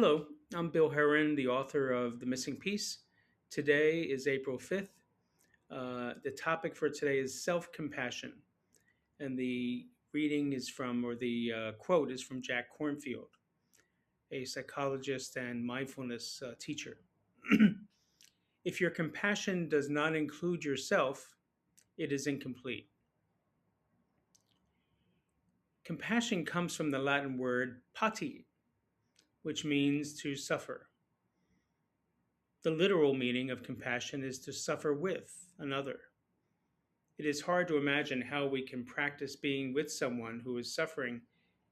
Hello, I'm Bill Heran, the author of The Missing Piece. Today is April 5th. The topic for today is self compassion. And the reading is from, or the quote is from Jack Cornfield, a psychologist and mindfulness teacher. If your compassion does not include yourself, it is incomplete. Compassion comes from the Latin word pati, which means to suffer. The literal meaning of compassion is to suffer with another. It is hard to imagine how we can practice being with someone who is suffering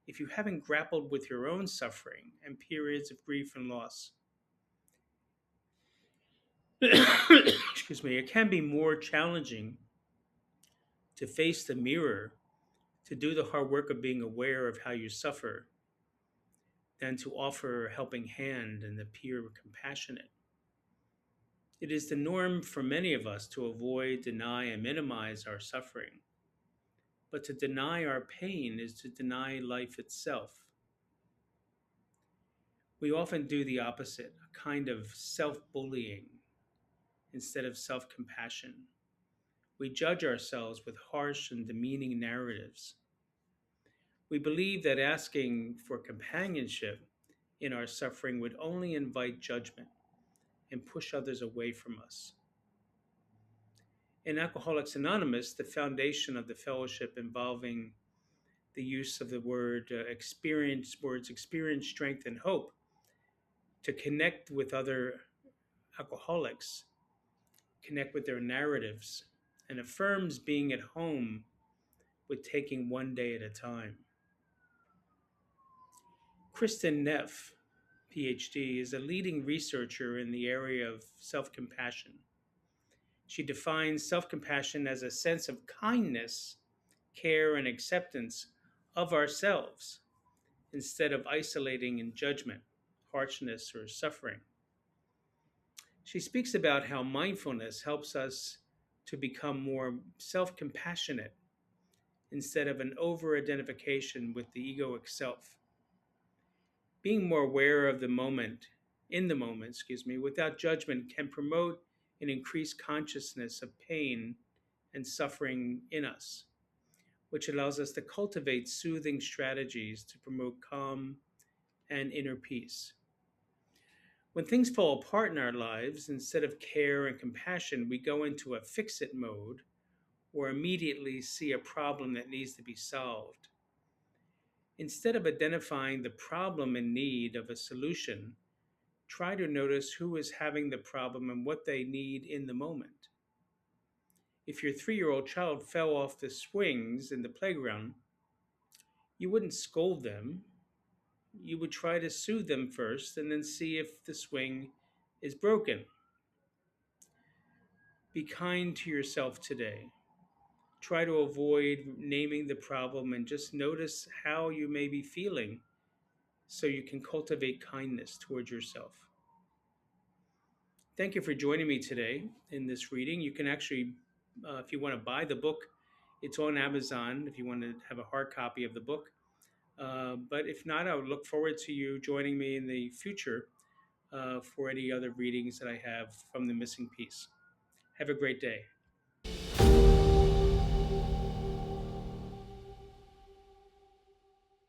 if you haven't grappled with your own suffering and periods of grief and loss. Excuse me, it can be more challenging to face the mirror, to do the hard work of being aware of how you suffer, than to offer a helping hand and appear compassionate. It is the norm for many of us to avoid, deny, and minimize our suffering. But to deny our pain is to deny life itself. We often do the opposite, a kind of self bullying instead of self compassion. We judge ourselves with harsh and demeaning narratives. We believe that asking for companionship in our suffering would only invite judgment and push others away from us. In Alcoholics Anonymous, the foundation of the fellowship involving the use of the words experience, strength, and hope to connect with other alcoholics, connect with their narratives, and affirms being at home with taking one day at a time. Kristen Neff, PhD, is a leading researcher in the area of self compassion. She defines self compassion as a sense of kindness, care, and acceptance of ourselves instead of isolating in judgment, harshness, or suffering. She speaks about how mindfulness helps us to become more self compassionate instead of an over identification with the egoic self. Being more aware of the moment, in the moment, without judgment can promote an increased consciousness of pain and suffering in us, which allows us to cultivate soothing strategies to promote calm and inner peace. When things fall apart in our lives, instead of care and compassion, we go into a fix it mode or immediately see a problem that needs to be solved. Instead of identifying the problem in need of a solution, try to notice who is having the problem and what they need in the moment. If your 3-year-old child fell off the swings in the playground, you wouldn't scold them. You would try to soothe them first and then see if the swing is broken. Be kind to yourself today. Try to avoid naming the problem and just notice how you may be feeling so you can cultivate kindness towards yourself. Thank you for joining me today in this reading. You can actually, if you want to buy the book, it's on Amazon if you want to have a hard copy of the book. But if not, I would look forward to you joining me in the future for any other readings that I have from The Missing Piece. Have a great day.